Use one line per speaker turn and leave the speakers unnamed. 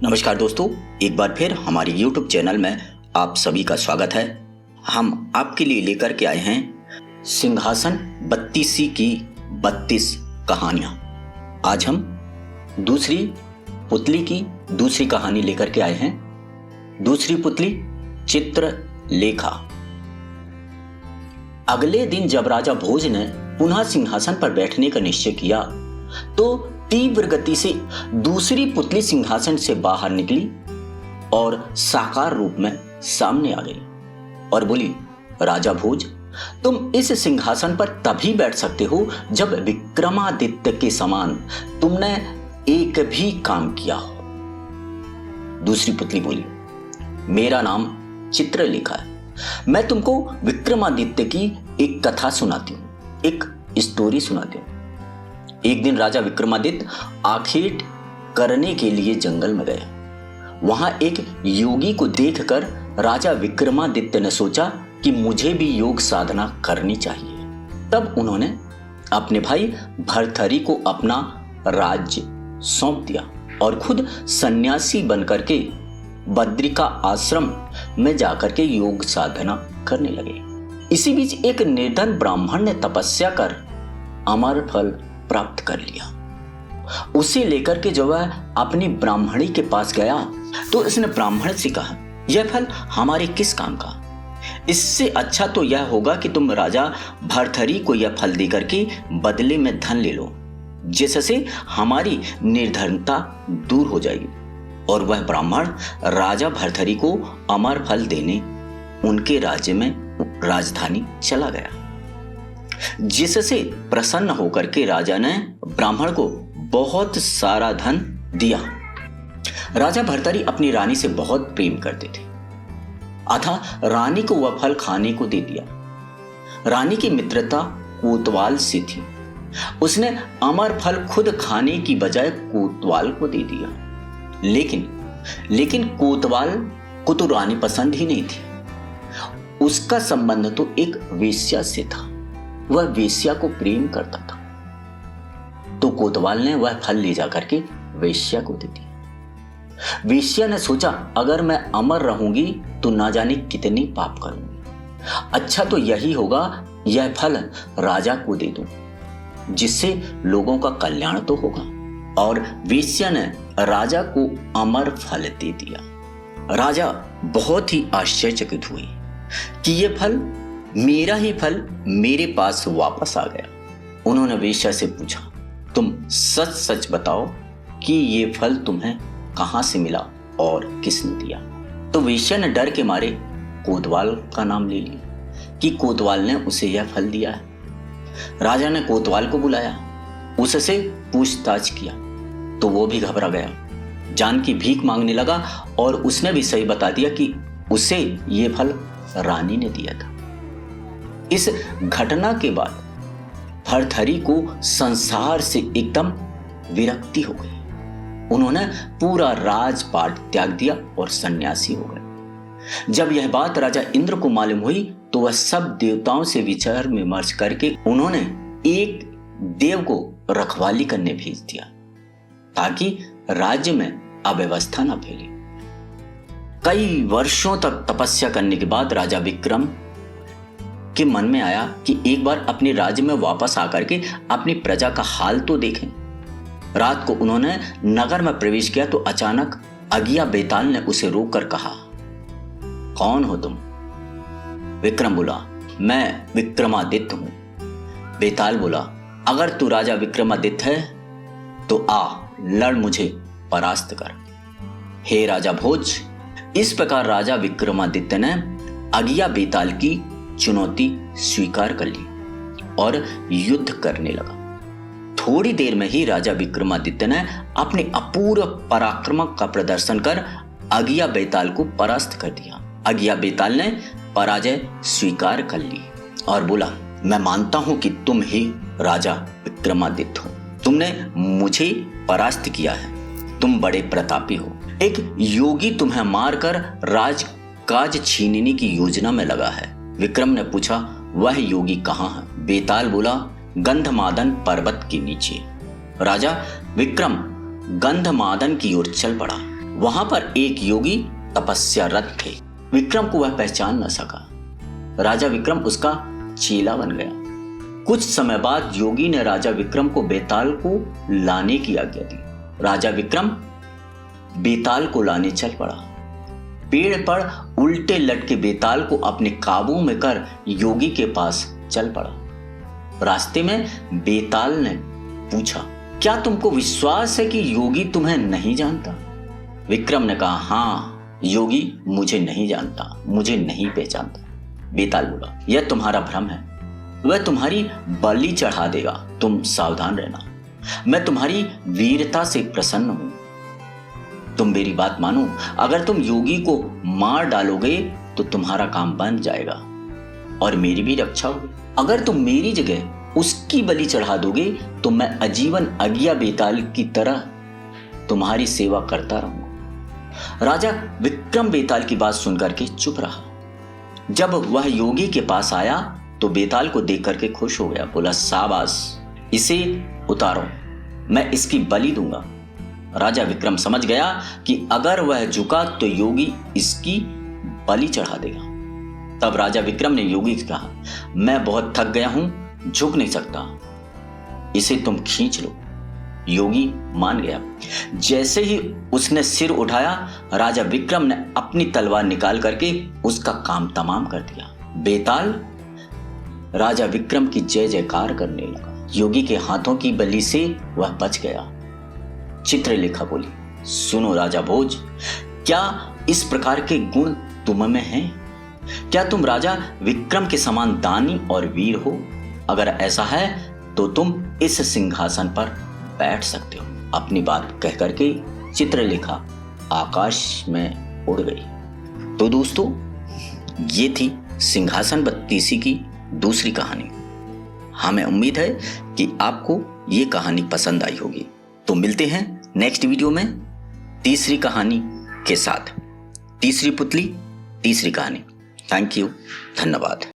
नमस्कार दोस्तों, एक बार फिर हमारे YouTube चैनल में आप सभी का स्वागत है। हम आपके लिए लेकर के आए हैं सिंहासन 32 की 32 कहानियां। आज हम दूसरी पुतली की दूसरी कहानी लेकर के आए हैं। दूसरी पुतली चित्रलेखा। अगले दिन जब राजा भोज ने पुनः सिंहासन पर बैठने का निश्चय किया तो तीव्र गति से दूसरी पुतली सिंहासन से बाहर निकली और साकार रूप में सामने आ गई और बोली, राजा भोज, तुम इस सिंहासन पर तभी बैठ सकते हो जब विक्रमादित्य के समान तुमने एक भी काम किया हो। दूसरी पुतली बोली, मेरा नाम चित्रलेखा है। मैं तुमको विक्रमादित्य की एक कथा सुनाती हूँ, एक स्टोरी सुनाती हूँ। एक दिन राजा विक्रमादित्य आखेट करने के लिए जंगल में गए। वहां एक योगी को देखकर राजा विक्रमादित्य ने सोचा कि मुझे भी योग साधना करनी चाहिए। तब उन्होंने अपने भाई भर्तहरि को अपना राज्य सौंप दिया और खुद सन्यासी बनकर के बद्रिका आश्रम में जाकर के योग साधना करने लगे। इसी बीच एक निर्धन ब्राह्मण ने तपस्या कर अमर फल प्राप्त कर लिया। उसे लेकर के जब वह अपनी ब्राह्मणी के पास गया तो उसने ब्राह्मण से कहा, यह फल हमारे किस काम का? इससे अच्छा तो यह होगा कि तुम राजा भर्तहरि को यह फल देकर के बदले में धन ले लो, जिससे हमारी निर्धनता दूर हो जाएगी। और वह ब्राह्मण राजा भर्तहरि को अमर फल देने उनके राज्य में राजधानी चला गया। जिससे प्रसन्न होकर के राजा ने ब्राह्मण को बहुत सारा धन दिया। राजा भर्तहरि अपनी रानी से बहुत प्रेम करते थे, अतः रानी को वह फल खाने को दे दिया। रानी की मित्रता कोतवाल से थी। उसने अमर फल खुद खाने की बजाय कोतवाल को दे दिया। लेकिन कोतवाल को तो रानी पसंद ही नहीं थी। उसका संबंध तो एक वेश्या से था। वह वेश्या को प्रेम करता था। तो कोतवाल ने वह फल ले जाकर के वेश्या को दे दिया। वेश्या ने सोचा, अगर मैं अमर रहूंगी तो ना जाने कितने पाप करूंगी। अच्छा तो यही होगा, यह फल राजा को दे दूं, जिससे लोगों का कल्याण तो होगा। और वेश्या ने राजा को अमर फल दे दिया। राजा बहुत ही आश्चर्यचकित हुए कि यह फल, मेरा ही फल मेरे पास वापस आ गया। उन्होंने वेश्या से पूछा, तुम सच सच बताओ कि ये फल तुम्हें कहां से मिला और किसने दिया? तो वेश्या ने डर के मारे कोतवाल का नाम ले लिया कि कोतवाल ने उसे यह फल दिया है। राजा ने कोतवाल को बुलाया, उससे पूछताछ किया तो वो भी घबरा गया, जान की भीख मांगने लगा और उसने भी सही बता दिया कि उसे ये फल रानी ने दिया था। इस घटना के बाद भर्तहरि को संसार से एकदम विरक्ति हो गई। उन्होंने पूरा राजपाट त्याग दिया और सन्यासी हो गए। जब यह बात राजा इंद्र को मालूम हुई तो वह सब देवताओं से विचार विमर्श करके उन्होंने एक देव को रखवाली करने भेज दिया ताकि राज्य में अव्यवस्था न फैले। कई वर्षों तक तपस्या करने के बाद राजा विक्रम के मन में आया कि एक बार अपने राज्य में वापस आकर के अपनी प्रजा का हाल तो देखें। रात को उन्होंने नगर में प्रवेश किया तो अचानक अगिया बेताल ने उसे रोककर कहा, कौन हो तुम? विक्रम बोला, मैं विक्रमादित्य हूं। बेताल बोला, अगर तू राजा विक्रमादित्य है तो आ, लड़ मुझे परास्त कर। हे राजा भोज। इस प्रकार राजा विक्रमादित्य ने अगिया बेताल की चुनौती स्वीकार कर ली और युद्ध करने लगा। थोड़ी देर में ही राजा विक्रमादित्य ने अपने अपूर्व पराक्रम का प्रदर्शन कर अगिया बेताल को परास्त कर दिया। अगिया बेताल ने पराजय स्वीकार कर ली और बोला, मैं मानता हूं कि तुम ही राजा विक्रमादित्य हो। तुमने मुझे परास्त किया है। तुम बड़े प्रतापी हो। एक योगी तुम्हें मारकर राजकाज छीनने की योजना में लगा है। विक्रम ने पूछा, वह योगी कहाँ है? बेताल बोला, गंधमादन पर्वत के नीचे। राजा विक्रम गंधमादन की ओर चल पड़ा। वहां पर एक योगी तपस्यारत थे। विक्रम को वह पहचान न सका। राजा विक्रम उसका चेला बन गया। कुछ समय बाद योगी ने राजा विक्रम को बेताल को लाने की आज्ञा दी। राजा विक्रम बेताल को लाने चल पड़ा। पेड़ पर उल्टे लटके बेताल को अपने काबू में कर योगी के पास चल पड़ा। रास्ते में बेताल ने पूछा, क्या तुमको विश्वास है कि योगी तुम्हें नहीं जानता? विक्रम ने कहा, हाँ योगी मुझे नहीं जानता, मुझे नहीं पहचानता। बेताल बोला, यह तुम्हारा भ्रम है, वह तुम्हारी बलि चढ़ा देगा, तुम सावधान रहना। मैं तुम्हारी वीरता से प्रसन्न हूं, तुम मेरी बात मानो। अगर तुम योगी को मार डालोगे तो तुम्हारा काम बन जाएगा और मेरी भी रक्षा होगी। अगर तुम मेरी जगह उसकी बलि चढ़ा दोगे तो मैं आजीवन अज्ञा बेताल की तरह तुम्हारी सेवा करता रहूंगा। राजा विक्रम बेताल की बात सुनकर के चुप रहा। जब वह योगी के पास आया तो बेताल को देख करके खुश हो गया। बोला, शाबाश, इसे उतारो, मैं इसकी बलि दूंगा। राजा विक्रम समझ गया कि अगर वह झुका तो योगी इसकी बलि चढ़ा देगा। तब राजा विक्रम ने योगी से कहा, मैं बहुत थक गया हूं, झुक नहीं सकता, इसे तुम खींच लो। योगी मान गया। जैसे ही उसने सिर उठाया, राजा विक्रम ने अपनी तलवार निकाल करके उसका काम तमाम कर दिया। बेताल राजा विक्रम की जय जयकार करने लगा। योगी के हाथों की बलि से वह बच गया। चित्रलेखा बोली, सुनो राजा भोज, क्या इस प्रकार के गुण तुम में हैं? क्या तुम राजा विक्रम के समान दानी और वीर हो? अगर ऐसा है तो तुम इस सिंहासन पर बैठ सकते हो। अपनी बात कह करके चित्रलेखा आकाश में उड़ गई। तो दोस्तों, ये थी सिंहासन बत्तीसी की दूसरी कहानी। हमें उम्मीद है कि आपको ये कहानी पसंद आई होगी। तो मिलते हैं नेक्स्ट वीडियो में तीसरी कहानी के साथ। तीसरी पुतली, तीसरी कहानी। थैंक यू, धन्यवाद।